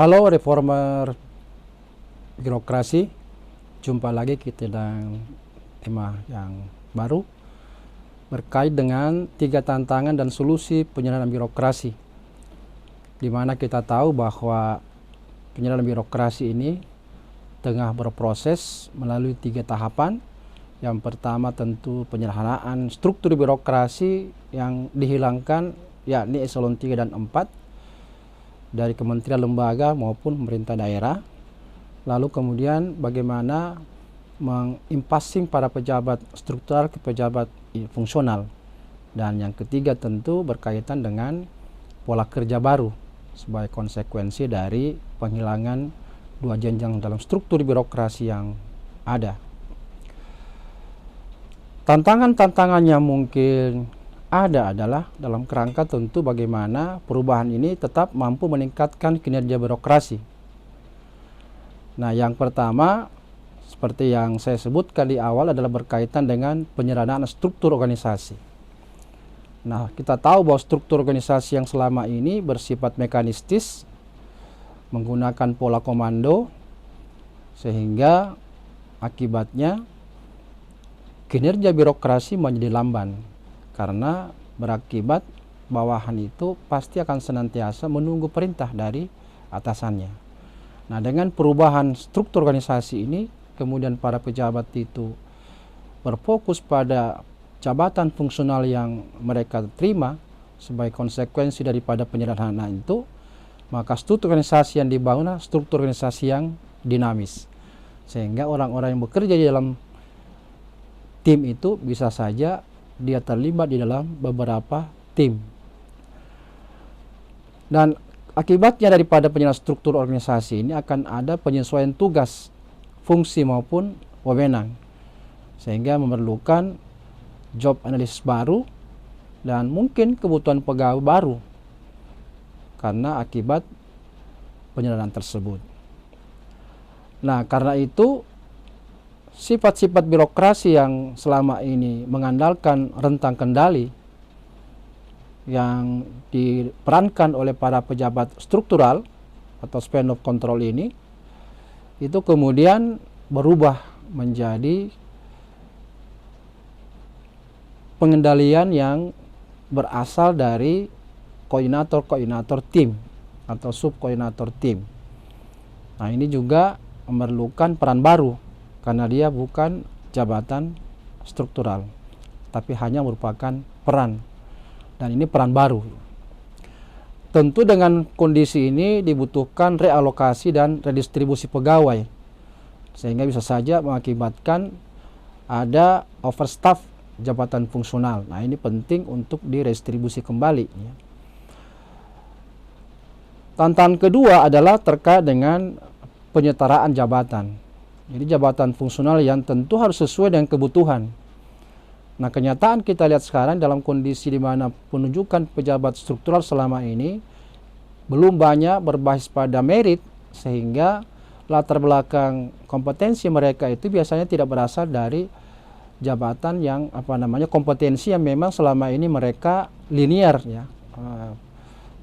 Halo reformer birokrasi, jumpa lagi kita dengan tema yang baru berkait dengan 3 tantangan dan solusi penyederhanaan birokrasi, di mana kita tahu bahwa penyederhanaan birokrasi ini tengah berproses melalui 3 tahapan. Yang pertama tentu penyederhanaan struktur birokrasi yang dihilangkan, yakni eselon 3 dan 4 dari kementerian lembaga maupun pemerintah daerah. Lalu kemudian bagaimana mengimpasing para pejabat struktural ke pejabat fungsional. Dan yang ketiga tentu berkaitan dengan pola kerja baru sebagai konsekuensi dari penghilangan 2 jenjang dalam struktur birokrasi yang ada. Tantangan-tantangannya mungkin ada adalah dalam kerangka tentu bagaimana perubahan ini tetap mampu meningkatkan kinerja birokrasi. Nah, yang pertama seperti yang saya sebutkan di awal adalah berkaitan dengan penyederhanaan struktur organisasi. Nah, kita tahu bahwa struktur organisasi yang selama ini bersifat mekanistis, menggunakan pola komando, sehingga akibatnya kinerja birokrasi menjadi lamban. Karena berakibat bawahan itu pasti akan senantiasa menunggu perintah dari atasannya. Nah, dengan perubahan struktur organisasi ini, kemudian para pejabat itu berfokus pada jabatan fungsional yang mereka terima sebagai konsekuensi daripada penyederhanaan itu, maka struktur organisasi yang dibangun struktur organisasi yang dinamis. Sehingga orang-orang yang bekerja di dalam tim itu bisa saja dia terlibat di dalam beberapa tim. Dan akibatnya daripada penyederhanaan struktur organisasi ini akan ada penyesuaian tugas, fungsi maupun wewenang, sehingga memerlukan job analysis baru dan mungkin kebutuhan pegawai baru karena akibat penyederhanaan tersebut. Nah, karena itu sifat-sifat birokrasi yang selama ini mengandalkan rentang kendali yang diperankan oleh para pejabat struktural atau span of control ini, itu kemudian berubah menjadi pengendalian yang berasal dari koordinator-koordinator tim atau subkoordinator tim. Nah, ini juga memerlukan peran baru karena dia bukan jabatan struktural, tapi hanya merupakan peran. Dan ini peran baru. Tentu dengan kondisi ini dibutuhkan realokasi dan redistribusi pegawai, sehingga bisa saja mengakibatkan ada overstaff jabatan fungsional. Nah, ini penting untuk diredistribusi kembali. Tantangan kedua adalah terkait dengan penyetaraan jabatan. Jadi jabatan fungsional yang tentu harus sesuai dengan kebutuhan. Nah, kenyataan kita lihat sekarang dalam kondisi di mana penunjukan pejabat struktural selama ini belum banyak berbasis pada merit, sehingga latar belakang kompetensi mereka itu biasanya tidak berasal dari jabatan yang kompetensi yang memang selama ini mereka linear ya,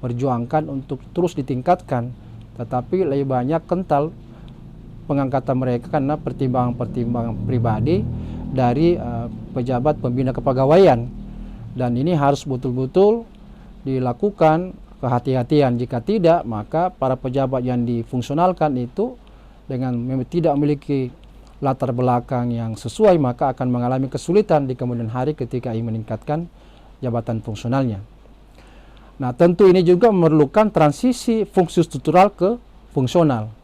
perjuangkan untuk terus ditingkatkan, tetapi lebih banyak kental pengangkatan mereka karena pertimbangan-pertimbangan pribadi dari pejabat pembina kepegawaian. Dan ini harus betul-betul dilakukan kehati-hatian. Jika tidak, maka para pejabat yang difungsionalkan itu dengan tidak memiliki latar belakang yang sesuai, maka akan mengalami kesulitan di kemudian hari ketika ingin meningkatkan jabatan fungsionalnya. Nah, tentu ini juga memerlukan transisi fungsi struktural ke fungsional.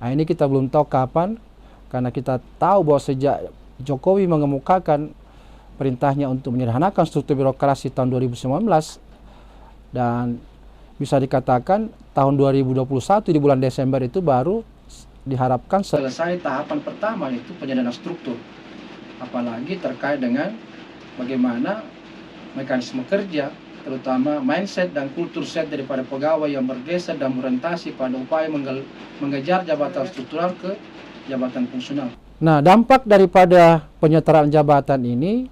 Nah, ini kita belum tahu kapan, karena kita tahu bahwa sejak Jokowi mengemukakan perintahnya untuk menyederhanakan struktur birokrasi tahun 2019, dan bisa dikatakan tahun 2021 di bulan Desember itu baru diharapkan selesai tahapan pertama, yaitu penyederhanaan struktur. Apalagi terkait dengan bagaimana mekanisme kerja, terutama mindset dan kultur set daripada pegawai yang bergeser dan berorientasi pada upaya mengejar jabatan struktural ke jabatan fungsional. Nah, dampak daripada penyetaraan jabatan ini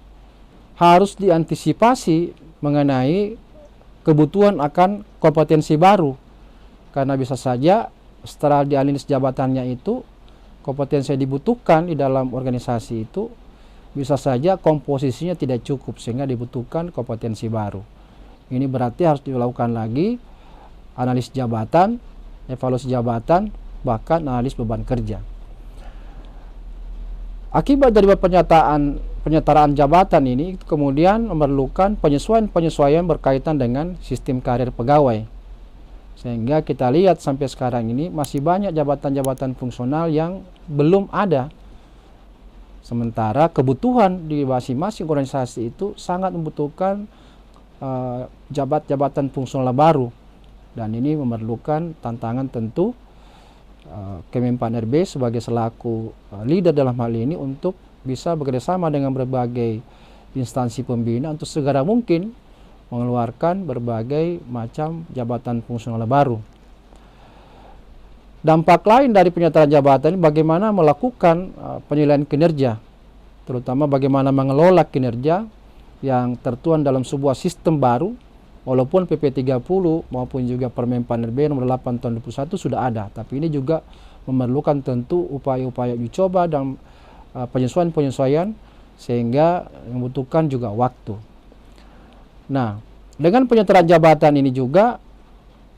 harus diantisipasi mengenai kebutuhan akan kompetensi baru, karena bisa saja setelah dialih jabatannya itu, kompetensi yang dibutuhkan di dalam organisasi itu bisa saja komposisinya tidak cukup sehingga dibutuhkan kompetensi baru. Ini berarti harus dilakukan lagi analis jabatan, evaluasi jabatan, bahkan analis beban kerja. Akibat dari penyetaraan jabatan ini kemudian memerlukan penyesuaian berkaitan dengan sistem karir pegawai. Sehingga kita lihat sampai sekarang ini masih banyak jabatan-jabatan fungsional yang belum ada. Sementara kebutuhan di masing-masing organisasi itu sangat membutuhkan jabatan fungsional baru. Dan ini memerlukan tantangan tentu Kemenpan RB sebagai selaku leader dalam hal ini untuk bisa bekerjasama dengan berbagai instansi pembina untuk segera mungkin mengeluarkan berbagai macam jabatan fungsional baru. Dampak lain dari penyetaraan jabatan ini bagaimana melakukan penilaian kinerja, terutama bagaimana mengelola kinerja yang tertuang dalam sebuah sistem baru, walaupun PP 30 maupun juga Permenpan RB nomor 8 tahun 2021 sudah ada, tapi ini juga memerlukan tentu upaya-upaya uji coba dan penyesuaian-penyesuaian sehingga membutuhkan juga waktu. Nah, dengan penyetaraan jabatan ini juga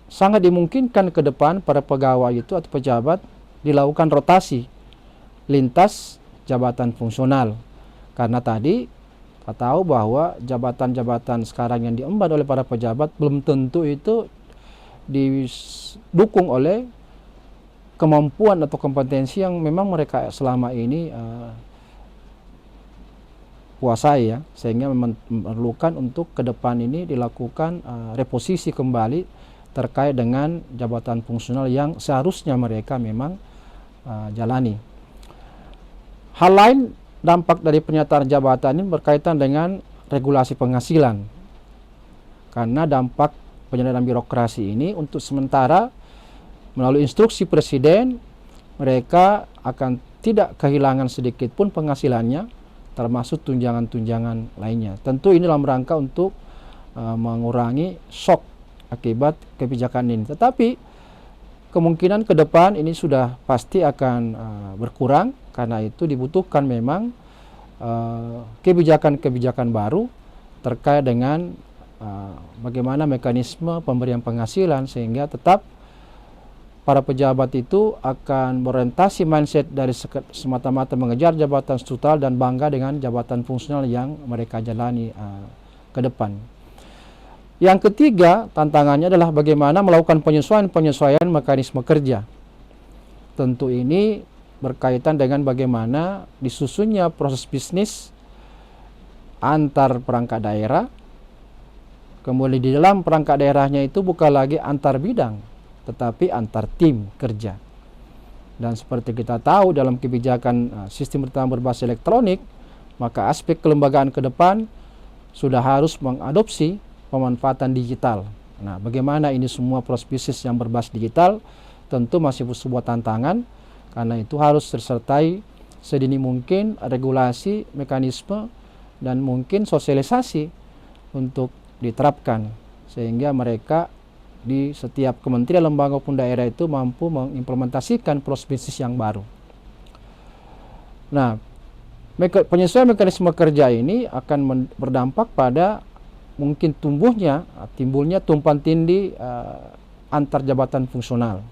sangat dimungkinkan ke depan para pegawai itu atau pejabat dilakukan rotasi lintas jabatan fungsional. Karena tadi kita tahu bahwa jabatan-jabatan sekarang yang diemban oleh para pejabat belum tentu itu didukung oleh kemampuan atau kompetensi yang memang mereka selama ini kuasai ya, sehingga memerlukan untuk ke depan ini dilakukan reposisi kembali terkait dengan jabatan fungsional yang seharusnya mereka memang jalani. Hal lain dampak dari penyetaraan jabatan ini berkaitan dengan regulasi penghasilan. Karena dampak penyetaraan birokrasi ini untuk sementara melalui instruksi presiden mereka akan tidak kehilangan sedikit pun penghasilannya, termasuk tunjangan-tunjangan lainnya. Tentu ini dalam rangka untuk mengurangi shock akibat kebijakan ini. Tetapi kemungkinan ke depan ini sudah pasti akan berkurang, karena itu dibutuhkan memang kebijakan-kebijakan baru terkait dengan bagaimana mekanisme pemberian penghasilan sehingga tetap para pejabat itu akan berorientasi mindset dari semata-mata mengejar jabatan struktural dan bangga dengan jabatan fungsional yang mereka jalani ke depan. Yang ketiga, tantangannya adalah bagaimana melakukan penyesuaian mekanisme kerja. Tentu ini berkaitan dengan bagaimana disusunnya proses bisnis antar perangkat daerah. Kemudian di dalam perangkat daerahnya itu bukan lagi antar bidang, tetapi antar tim kerja. Dan seperti kita tahu dalam kebijakan sistem pertahanan berbasis elektronik, maka aspek kelembagaan ke depan sudah harus mengadopsi pemanfaatan digital. Nah, bagaimana ini semua proses bisnis yang berbasis digital tentu masih sebuah tantangan, karena itu harus disertai sedini mungkin regulasi, mekanisme, dan mungkin sosialisasi untuk diterapkan sehingga mereka di setiap kementerian, lembaga maupun daerah itu mampu mengimplementasikan proses bisnis yang baru. Nah, penyesuaian mekanisme kerja ini akan berdampak pada mungkin timbulnya tumpang tindih antar jabatan fungsional.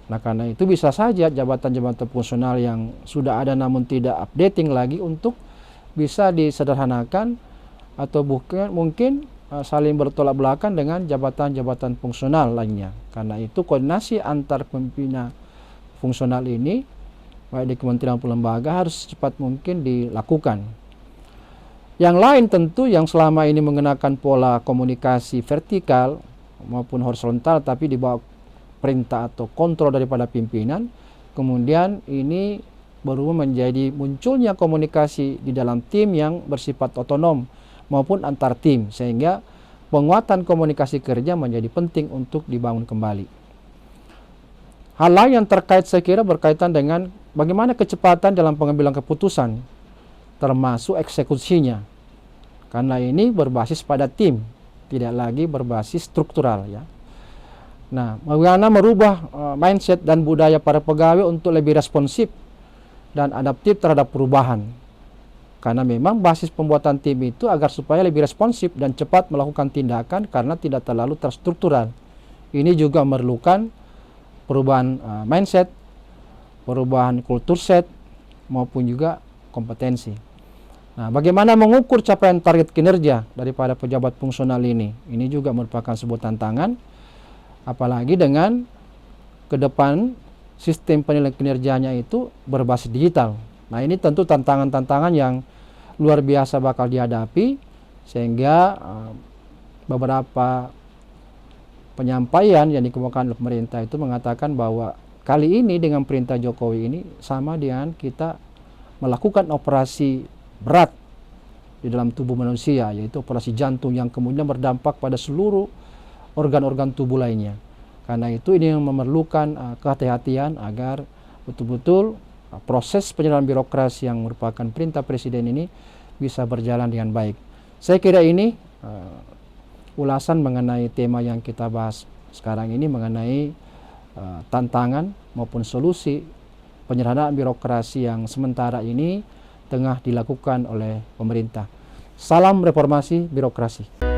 Nah, karena itu bisa saja jabatan-jabatan fungsional yang sudah ada namun tidak updating lagi untuk bisa disederhanakan atau mungkin saling bertolak belakang dengan jabatan-jabatan fungsional lainnya. Karena itu koordinasi antar pembina fungsional ini baik di kementerian maupun lembaga harus secepat mungkin dilakukan. Yang lain tentu yang selama ini menggunakan pola komunikasi vertikal maupun horizontal tapi di bawah perintah atau kontrol daripada pimpinan, kemudian ini berubah menjadi munculnya komunikasi di dalam tim yang bersifat otonom maupun antar tim, sehingga penguatan komunikasi kerja menjadi penting untuk dibangun kembali. Hal lain yang terkait saya kira berkaitan dengan bagaimana kecepatan dalam pengambilan keputusan, termasuk eksekusinya. Karena ini berbasis pada tim, tidak lagi berbasis struktural ya. Nah, bagaimana merubah mindset dan budaya para pegawai untuk lebih responsif dan adaptif terhadap perubahan. Karena memang basis pembuatan tim itu agar supaya lebih responsif dan cepat melakukan tindakan karena tidak terlalu terstruktural. Ini juga memerlukan perubahan mindset, perubahan kultur set, maupun juga kompetensi. Nah, bagaimana mengukur capaian target kinerja daripada pejabat fungsional ini? Ini juga merupakan sebuah tantangan, apalagi dengan ke depan sistem penilaian kinerjanya itu berbasis digital. Nah, ini tentu tantangan-tantangan yang luar biasa bakal dihadapi, sehingga beberapa penyampaian yang dikemukakan oleh pemerintah itu mengatakan bahwa kali ini dengan perintah Jokowi ini sama dengan kita melakukan operasi berat di dalam tubuh manusia, yaitu operasi jantung yang kemudian berdampak pada seluruh organ-organ tubuh lainnya. Karena itu ini yang memerlukan kehati-hatian agar betul-betul proses penyelenggaraan birokrasi yang merupakan perintah Presiden ini bisa berjalan dengan baik. Saya kira ini ulasan mengenai tema yang kita bahas sekarang ini mengenai tantangan maupun solusi penyederhanaan birokrasi yang sementara ini tengah dilakukan oleh pemerintah. Salam reformasi birokrasi.